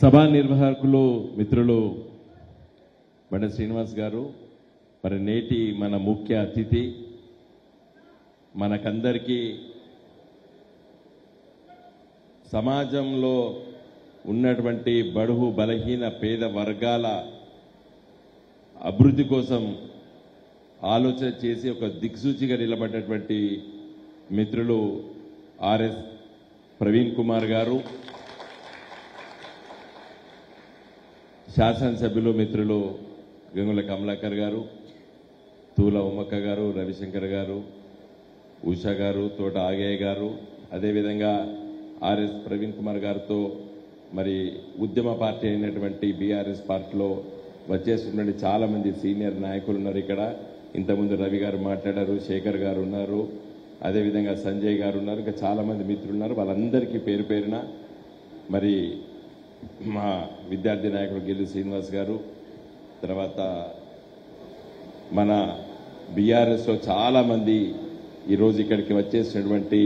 సభా నిర్వాహకులు మిత్రులు బండ శ్రీనివాస్ గారు, మరి నేటి మన ముఖ్య అతిథి, మనకందరికీ సమాజంలో ఉన్నటువంటి బడుగు బలహీన పేద వర్గాల అభివృద్ధి కోసం ఆలోచన చేసి ఒక దిక్సూచిగా నిలబడ్డటువంటి మిత్రులు ఆర్ఎస్ ప్రవీణ్ కుమార్ గారు, శాసనసభ్యులు మిత్రులు గంగుల కమలాకర్ గారు, తూల ఉమ్మక్క గారు, రవిశంకర్ గారు, ఉషా గారు, తోట ఆగయ్య గారు, అదేవిధంగా ఆర్ఎస్ ప్రవీణ్ కుమార్ గారితో మరి ఉద్యమ పార్టీ అయినటువంటి బీఆర్ఎస్ పార్టీలో వచ్చేసినటువంటి చాలా మంది సీనియర్ నాయకులు ఉన్నారు. ఇక్కడ ఇంతకుముందు రవి గారు మాట్లాడారు, శేఖర్ గారు ఉన్నారు, అదేవిధంగా సంజయ్ గారు ఉన్నారు, ఇంకా చాలా మంది మిత్రులు ఉన్నారు. వాళ్ళందరికీ పేరు పేరున మరి మా విద్యార్థి నాయకుడు గిల్లి శ్రీనివాస్ గారు, తర్వాత మన బీఆర్ఎస్లో చాలా మంది ఈరోజు ఇక్కడికి వచ్చేసినటువంటి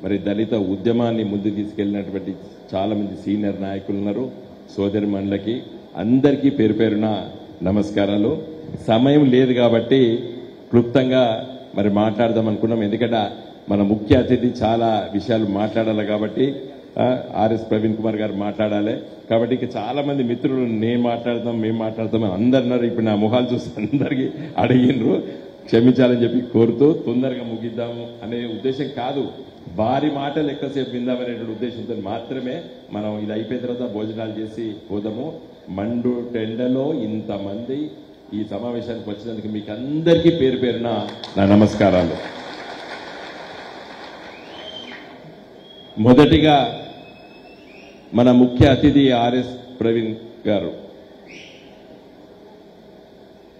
మరి దళిత ఉద్యమాన్ని ముందు తీసుకెళ్లినటువంటి చాలా మంది సీనియర్ నాయకులు ఉన్నారు. సోదరి మండలికి అందరికీ పేరు పేరున నమస్కారాలు. సమయం లేదు కాబట్టి క్లుప్తంగా మరి మాట్లాడదాం అనుకున్నాం. ఎందుకంటే మన ముఖ్య అతిథి చాలా విషయాలు మాట్లాడాలి కాబట్టి ఆర్ఎస్ ప్రవీణ్ కుమార్ గారు మాట్లాడాలి కాబట్టి ఇక చాలా మంది మిత్రులు నేను మాట్లాడతాం, మేము మాట్లాడతాం అందరున్నారు. ఇప్పుడు నా మొహాలు చూసి అందరికీ అడిగినరు, క్షమించాలని చెప్పి కోరుతూ తొందరగా ముగిద్దాము అనే ఉద్దేశం కాదు, వారి మాటలు ఎక్కువసేపు విందామనేటువంటి ఉద్దేశంతో మాత్రమే మనం ఇది అయిపోయిన తర్వాత భోజనాలు చేసి పోదాము. మండు టెండలో ఇంతమంది ఈ సమావేశానికి వచ్చినందుకు మీకు అందరికీ పేరు పేరున నా నమస్కారాలు. మొదటిగా మన ముఖ్య అతిథి ఆర్ఎస్ ప్రవీణ్ గారు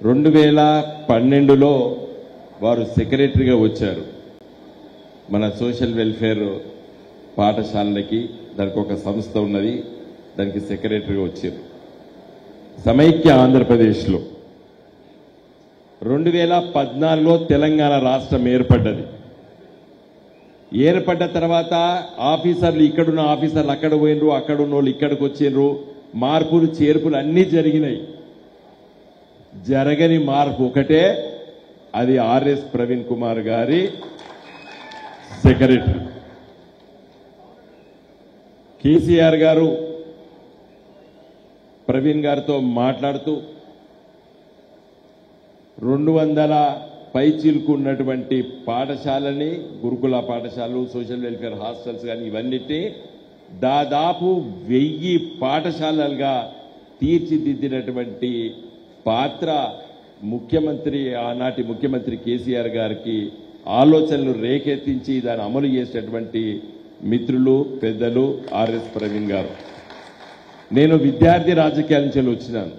2012లో వారు సెక్రటరీగా వచ్చారు మన సోషల్ వెల్ఫేర్ పాఠశాలలకి. దానికి ఒక సంస్థ ఉన్నది, దానికి సెక్రటరీగా వచ్చారు. సమైక్య ఆంధ్రప్రదేశ్లో 2014లో తెలంగాణ రాష్ట్రం ఏర్పడ్డది. ఏర్పడ్డ తర్వాత ఆఫీసర్లు ఇక్కడున్న ఆఫీసర్లు అక్కడ పోయినరు, అక్కడున్న వాళ్ళు ఇక్కడికి వచ్చిండ్రు, మార్పులు చేర్పులు అన్నీ జరిగినాయి. జరగని మార్పు ఒకటే, అది ఆర్ఎస్ ప్రవీణ్ కుమార్ గారి సెక్రటరీ. కేసీఆర్ గారు ప్రవీణ్ గారితో మాట్లాడుతూ 200 పైచీలకు ఉన్నటువంటి పాఠశాలని, గురుకుల పాఠశాలలు, సోషల్ వెల్ఫేర్ హాస్టల్స్ కానీ ఇవన్నిటి దాదాపు 1000 పాఠశాలలుగా తీర్చిదిద్దినటువంటి పాత్ర ముఖ్యమంత్రి, ఆనాటి ముఖ్యమంత్రి కేసీఆర్ గారికి ఆలోచనలు రేకెత్తించి దాన్ని అమలు చేసేటువంటి మిత్రులు పెద్దలు ఆర్ఎస్ ప్రవీణ్ గారు. నేను విద్యార్థి రాజకీయాల నుంచి వచ్చినాను,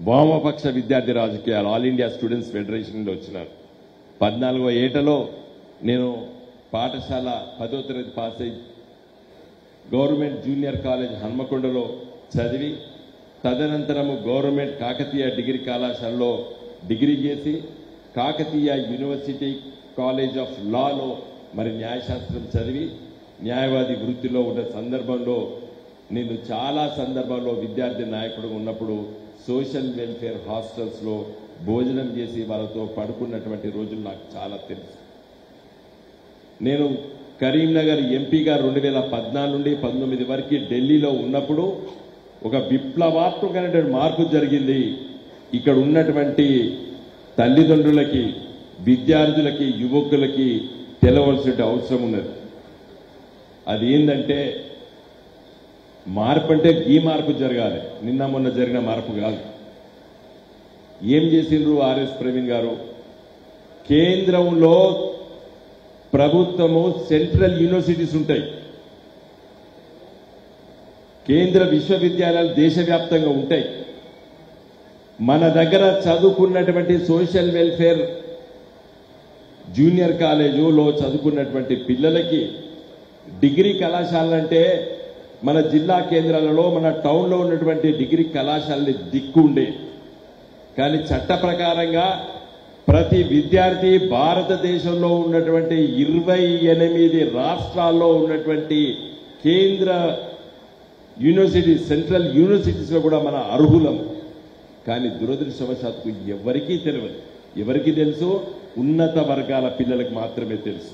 వామపక్ష విద్యార్థి రాజకీయాలు, ఆల్ ఇండియా స్టూడెంట్స్ ఫెడరేషన్లో వచ్చినాను. 14వ ఏటలో నేను పాఠశాల 10వ తరగతి పాస్ అయి గవర్నమెంట్ జూనియర్ కాలేజ్ హన్మకొండలో చదివి, తదనంతరము గవర్నమెంట్ కాకతీయ డిగ్రీ కళాశాలలో డిగ్రీ చేసి, కాకతీయ యూనివర్సిటీ కాలేజ్ ఆఫ్ లాలో మరి న్యాయశాస్త్రం చదివి న్యాయవాది వృత్తిలో ఉన్న సందర్భంలో నేను చాలా సందర్భాల్లో విద్యార్థి నాయకుడు ఉన్నప్పుడు సోషల్ వెల్ఫేర్ హాస్టల్స్లో భోజనం చేసి వాళ్ళతో పడుకున్నటువంటి రోజులు నాకు చాలా తెలుసు. నేను కరీంనగర్ ఎంపీగా 2014 నుండి 19 వరకు ఢిల్లీలో ఉన్నప్పుడు ఒక విప్లవాత్మకమైనటువంటి మార్పు జరిగింది. ఇక్కడ ఉన్నటువంటి తల్లిదండ్రులకి, విద్యార్థులకి, యువకులకి తెలవలసిన అవసరం ఉన్నది. అది ఏంటంటే మార్పు అంటే ఈ మార్పు జరగాలి, నిన్న మొన్న జరిగిన మార్పు కాదు. ఏం చేసిండ్రు ఆర్ఎస్ ప్రవీణ్ గారు? కేంద్రంలో ప్రభుత్వము సెంట్రల్ యూనివర్సిటీస్ ఉంటాయి, కేంద్ర విశ్వవిద్యాలయాలు దేశవ్యాప్తంగా ఉంటాయి. మన దగ్గర చదువుకున్నటువంటి సోషల్ వెల్ఫేర్ జూనియర్ కాలేజీలో చదువుకున్నటువంటి పిల్లలకి డిగ్రీ కళాశాలంటే మన జిల్లా కేంద్రాలలో, మన టౌన్లో ఉన్నటువంటి డిగ్రీ కళాశాలని దిక్కు ఉండే. కానీ చట్ట ప్రకారంగా ప్రతి విద్యార్థి భారతదేశంలో ఉన్నటువంటి 28 రాష్ట్రాల్లో ఉన్నటువంటి కేంద్ర యూనివర్సిటీ సెంట్రల్ యూనివర్సిటీస్లో కూడా మన అర్హులం. కానీ దురదృష్టవశాత్తు ఎవరికీ తెలియదు. ఎవరికి తెలుసు? ఉన్నత వర్గాల పిల్లలకు మాత్రమే తెలుసు.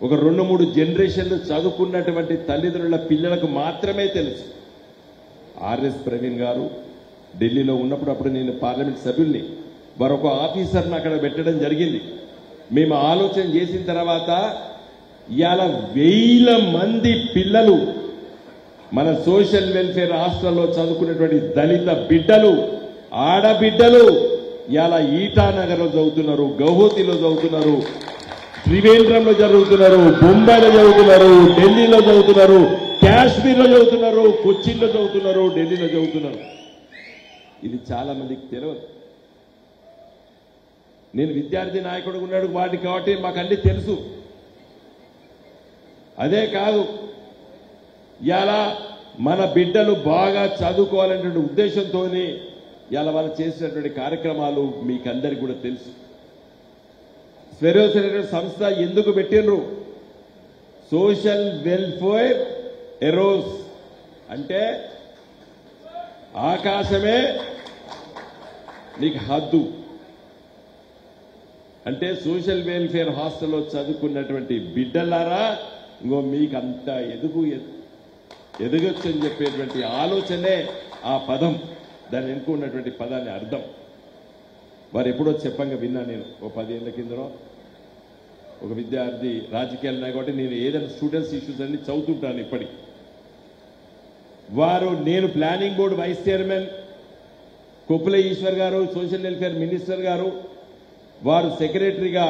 ఒక 2-3 జనరేషన్లు చదువుకున్నటువంటి తల్లిదండ్రుల పిల్లలకు మాత్రమే తెలుసు. ఆర్ఎస్ ప్రవీణ్ గారు ఢిల్లీలో ఉన్నప్పుడు, అప్పుడు నేను పార్లమెంట్ సభ్యుల్ని, మరొక ఆఫీసర్ని అక్కడ పెట్టడం జరిగింది. మేము ఆలోచన చేసిన తర్వాత ఇవాళ 1000 మంది పిల్లలు మన సోషల్ వెల్ఫేర్ హాస్టల్లో చదువుకున్నటువంటి దళిత బిడ్డలు, ఆడబిడ్డలు ఇవాళ ఈటానగర్లో చదువుతున్నారు, గౌహతిలో చదువుతున్నారు, త్రివేంద్రంలో చదువుతున్నారు, బొంబాయిలో చదువుతున్నారు, ఢిల్లీలో చదువుతున్నారు, కాశ్మీర్లో చదువుతున్నారు, కొచ్చిన్లో చదువుతున్నారు, ఢిల్లీలో చదువుతున్నారు. ఇది చాలా మందికి తెలియదు. నేను విద్యార్థి నాయకుడు ఉన్నాడు వాటి కాబట్టి మాకు అన్ని తెలుసు. అదే కాదు, ఇవాళ మన బిడ్డలు బాగా చదువుకోవాలనేటువంటి ఉద్దేశంతో ఇవాళ వాళ్ళు చేసినటువంటి కార్యక్రమాలు మీకందరికీ కూడా తెలుసు. స్వెరోస్ అనే సంస్థ ఎందుకు పెట్టినరు? సోషల్ వెల్ఫేర్ ఎరోస్ అంటే ఆకాశమే నీకు హద్దు. అంటే సోషల్ వెల్ఫేర్ హాస్టల్లో చదువుకున్నటువంటి బిడ్డలారా, ఇంకో మీకు అంత ఎదగొచ్చు అని చెప్పేటువంటి ఆలోచనే ఆ పదం, దాన్ని ఎన్నుకున్నటువంటి పదాన్ని అర్థం. వారు ఎప్పుడో చెప్పంగా విన్నా నేను. ఓ 10 ఏళ్ల కిందనో ఒక విద్యార్థి, రాజకీయాలు ఉన్నాయి కాబట్టి నేను ఏదైనా స్టూడెంట్స్ ఇష్యూస్ అన్ని చదువుతుంటాను ఇప్పటికి. వారు, నేను planning board vice chairman, Koppula Eshwar గారు సోషల్ వెల్ఫేర్ మినిస్టర్ గారు, వారు సెక్రటరీగా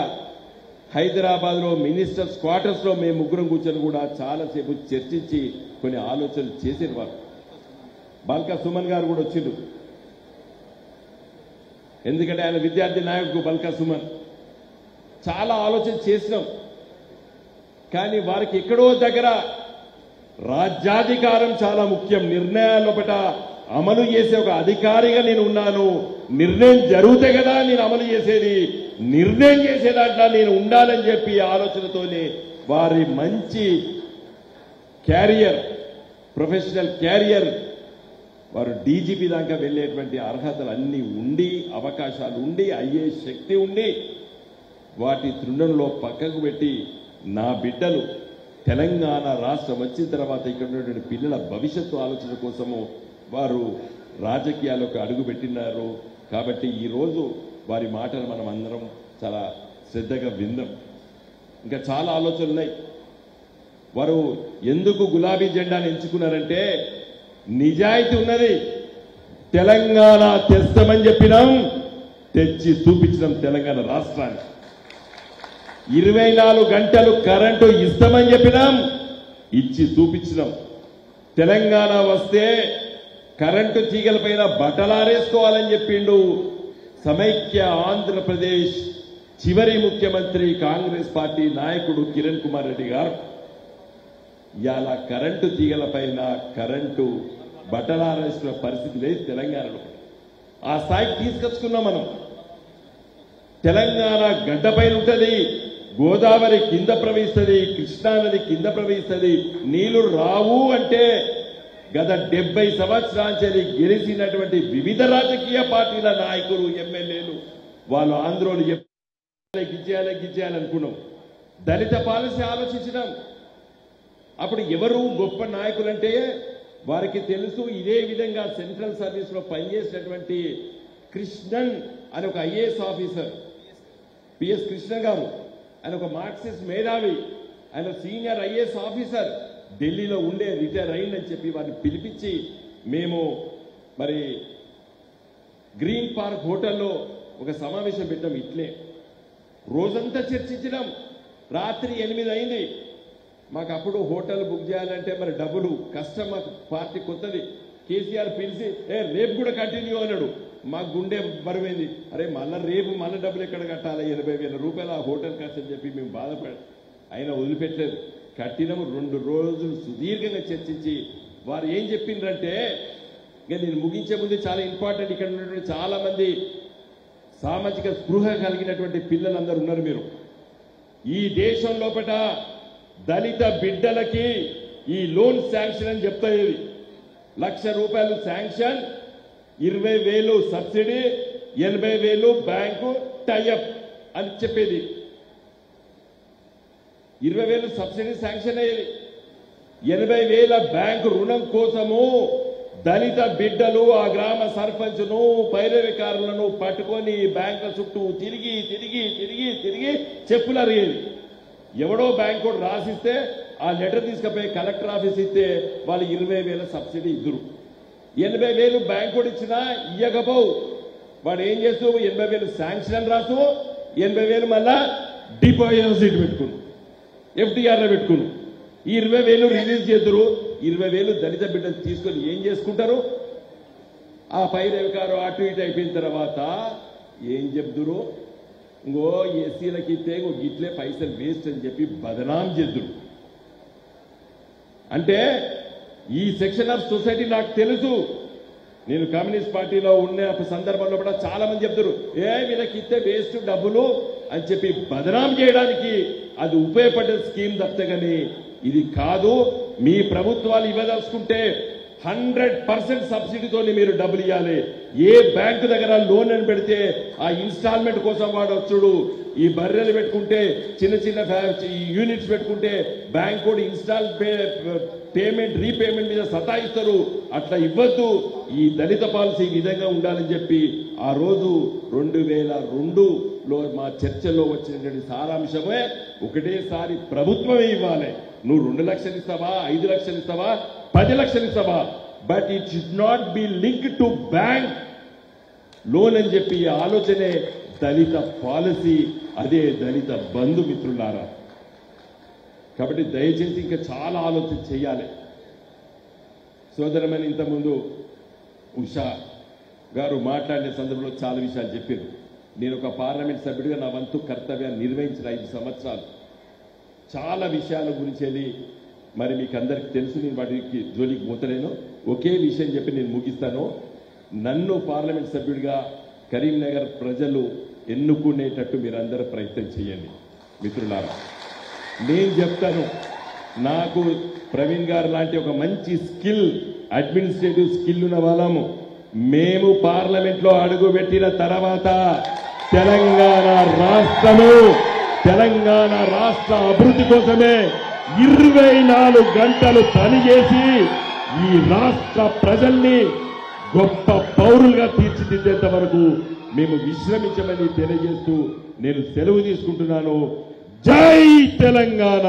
హైదరాబాద్లో మినిస్టర్స్ క్వార్టర్స్లో మేము ముగ్గురం కూర్చొని కూడా చాలాసేపు చర్చించి కొన్ని ఆలోచనలు చేసిన వారు. బాల్కా సుమన్ గారు కూడా వచ్చిండు, ఎందుకంటే ఆయన విద్యార్థి నాయకుడు బాల్కా సుమన్. చాలా ఆలోచన చేసినాం, కానీ వారికి ఎక్కడో దగ్గర రాజ్యాధికారం చాలా ముఖ్యం. నిర్ణయాలపట అమలు చేసే ఒక అధికారిగా నేను ఉన్నాను. నిర్ణయం జరిగితే కదా నేను అమలు చేసేది, నిర్ణయం చేసే దాంట్లో నేను ఉండాలని చెప్పి ఆలోచనతోనే వారి మంచి క్యారియర్, ప్రొఫెషనల్ క్యారియర్, వారు డీజీపీ దాకా వెళ్లేటువంటి అర్హతలు అన్నీ ఉండి, అవకాశాలు ఉండి, అయ్యే శక్తి ఉండి, వాటి తృణంలో పక్కకు పెట్టి నా బిడ్డలు తెలంగాణ రాష్ట్రం వచ్చిన తర్వాత ఇక్కడ ఉన్నటువంటి పిల్లల భవిష్యత్తు ఆలోచన కోసము వారు రాజకీయాలకు అడుగుపెట్టినారు. కాబట్టి ఈరోజు వారి మాటలు మనం అందరం చాలా శ్రద్ధగా విందాం. ఇంకా చాలా ఆలోచనలు ఉన్నాయి. వారు ఎందుకు గులాబీ జెండాను ఎంచుకున్నారంటే, నిజాయితీ ఉన్నది. తెలంగాణ తెస్తామని చెప్పినాం, తెచ్చి చూపించినాం తెలంగాణ రాష్ట్రాన్ని. 24 గంటలు కరెంటు ఇస్తామని చెప్పినాం, ఇచ్చి చూపించినాం. తెలంగాణ వస్తే కరెంటు తీగలపైన బట్టలారేసుకోవాలని చెప్పిండు సమైక్య ఆంధ్రప్రదేశ్ చివరి ముఖ్యమంత్రి కాంగ్రెస్ పార్టీ నాయకుడు కిరణ్ కుమార్ రెడ్డి గారు. ఇవాళ కరెంటు తీగలపైన కరెంటు బట్టలారేసుకున్న పరిస్థితి లేదు తెలంగాణలో. ఆ స్థాయికి తీసుకొచ్చుకున్నాం మనం. తెలంగాణ గడ్డపైన ఉంటుంది, గోదావరి కింద ప్రవహిస్తుంది, కృష్ణానది కింద ప్రవహిస్తుంది. నీళ్లు రావు అంటే గత 70 సంవత్సరాలు గెలిచినటువంటి వివిధ రాజకీయ పార్టీల నాయకులు, ఎమ్మెల్యేలు వాళ్ళు ఆంధ్రోలు గిచ్చేయాలనుకున్నాం. దళిత పాలసీ ఆలోచించినాం. అప్పుడు ఎవరు గొప్ప నాయకులంటే వారికి తెలుసు. ఇదే విధంగా సెంట్రల్ సర్వీస్ లో పనిచేసినటువంటి కృష్ణన్ అని ఒక ఐఏఎస్ ఆఫీసర్, పిఎస్ కృష్ణ గారు, ఆయన ఒక మార్క్సిస్ట్ మేధావి, ఆయన సీనియర్ ఐఏఎస్ ఆఫీసర్, ఢిల్లీలో ఉండే రిటైర్ అయిందని చెప్పి వారిని పిలిపించి మేము మరి గ్రీన్ పార్క్ హోటల్లో ఒక సమావేశం పెట్టాం. ఇట్లే రోజంతా చర్చించినాం. రాత్రి 8 అయింది. మాకు అప్పుడు హోటల్ బుక్ చేయాలంటే మరి డబ్బులు కష్టం, మాకు పార్టీ కొత్తది. కేసీఆర్ పిలిచి రేపు కూడా కంటిన్యూ అన్నాడు. మాకు గుండె బరువైంది. అరే రేపు మళ్ళీ డబ్బులు ఎక్కడ కట్టాలి, 80,000 రూపాయలు ఆ హోటల్ ఖర్చు అని చెప్పి మేము బాధపడాం. అయినా వదిలిపెట్టలేదు. కట్టినము. 2 రోజులు సుదీర్ఘంగా చర్చించి వారు ఏం చెప్పిండ్రంటే, ఇంకా నేను ముగించే ముందు చాలా ఇంపార్టెంట్, ఇక్కడ ఉన్నటువంటి చాలా మంది సామాజిక స్పృహ కలిగినటువంటి పిల్లలందరూ ఉన్నారు. మీరు ఈ దేశం లోపల దళిత బిడ్డలకి ఈ లోన్ శాంక్షన్ అని చెప్తాయి. ₹1,00,000 శాంక్షన్, 20,000 సబ్సిడీ, 80,000 బ్యాంకు టైఅప్ అని చెప్పేది. 20,000 సబ్సిడీ శాంక్షన్ అయ్యేది, 80,000 బ్యాంకు రుణం కోసము దళిత బిడ్డలు ఆ గ్రామ సర్పంచ్ను పైరవికారులను పట్టుకొని బ్యాంకుల చుట్టూ తిరిగి తిరిగి తిరిగి తిరిగి చెప్పులు అరిగేది. ఎవడో బ్యాంకు రాసిస్తే ఆ లెటర్ తీసుకుపోయి కలెక్టర్ ఆఫీస్ ఇస్తే వాళ్ళు 20,000 సబ్సిడీ ఇద్దరు. 80,000 బ్యాంకు ఇచ్చినా ఇయ్యకపోవు. వాడు ఏం చేస్తూ 80,000 శాంక్షన్ రాసు, 80,000 మళ్ళా డిపాజిట్ పెట్టుకును, FDR లో పెట్టుకును. ఈ 20,000 రిలీజ్ చేద్దరు. 20,000 దళిత బిడ్డలు తీసుకొని ఏం చేసుకుంటారు? ఆ పైరవికారు అటు ఇటు అయిపోయిన తర్వాత ఏం చెప్తురు? ఇంకో ఎస్సీలకి ఇస్తే ఇంకో గిట్లే పైసలు వేస్ట్ అని చెప్పి బదనాం చేద్దురు. అంటే ఈ సెక్షన్ ఆఫ్ సొసైటీ నాకు తెలుసు. నేను కమ్యూనిస్ట్ పార్టీలో ఉన్న సందర్భంలో కూడా చాలా మంది చెప్తారు, వీళ్ళకి ఇస్తే వేస్ట్ డబ్బులు అని చెప్పి బదనాం చేయడానికి అది ఉపయోగపడ్డ స్కీమ్ తప్పితే కానీ ఇది కాదు. మీ ప్రభుత్వాలు ఇవ్వదలుచుకుంటే 100% సబ్సిడీతో మీరు డబ్బులు ఇవ్వాలి. ఏ బ్యాంకు దగ్గర లోన్ అని పెడితే ఆ ఇన్స్టాల్మెంట్ కోసం వాడు వచ్చుడు. ఈ బర్రెలు పెట్టుకుంటే చిన్న చిన్న యూనిట్స్ పెట్టుకుంటే బ్యాంక్ కూడా ఇన్స్టాల్ పేమెంట్ రీపేమెంట్ మీద సతాయిస్తారు. అట్లా ఇవ్వద్దు. ఈ దళిత పాలసీ ఈ విధంగా ఉండాలని చెప్పి ఆ రోజు 2002లో మా చర్చల్లో వచ్చినటువంటి సారాంశమే ఒకటేసారి ప్రభుత్వమే ఇవ్వాలి. నువ్వు 2 లక్షలు ఇస్తావా, 5 లక్షలు ఇస్తావా, 10 లక్షలు ఇస్తావా, but it should not be link to bank loan అని చెప్పి ఆలోచనే దళిత పాలసీ, అదే దళిత బంధు మిత్రులారా. కాబట్టి దయచేసి ఇంకా చాలా ఆలోచన చేయాలి. సోదరమని ఇంతకుముందు ఉషా గారు మాట్లాడిన సందర్భంలో చాలా విషయాలు చెప్పారు. నేను ఒక పార్లమెంట్ సభ్యుడిగా నా వంతు కర్తవ్యాన్ని నిర్వహించిన 5 సంవత్సరాలు చాలా విషయాల గురించి మరి మీకు అందరికీ తెలుసు. నేను వాటికి జోలికి పోతలేను. ఒకే విషయం చెప్పి నేను ముగిస్తాను. నన్ను పార్లమెంట్ సభ్యుడిగా కరీంనగర్ ప్రజలు ఎన్నుకునేటట్టు మీరందరూ ప్రయత్నం చేయండి మిత్రులారా. నేను చెప్తాను, నాకు ప్రవీణ్ గారు లాంటి ఒక మంచి స్కిల్, అడ్మినిస్ట్రేటివ్ స్కిల్ ఉన్న వాళ్ళము. మేము పార్లమెంట్లో అడుగుపెట్టిన తర్వాత తెలంగాణ రాష్ట్ర అభివృద్ధి కోసమే 24 గంటలు పనిచేసి ఈ రాష్ట్ర ప్రజల్ని గొప్ప పౌరులుగా తీర్చిదిద్దేంత వరకు మేము విశ్రమించమని తెలియజేస్తూ నేను సెలవు తీసుకుంటున్నాను. జై తెలంగాణ.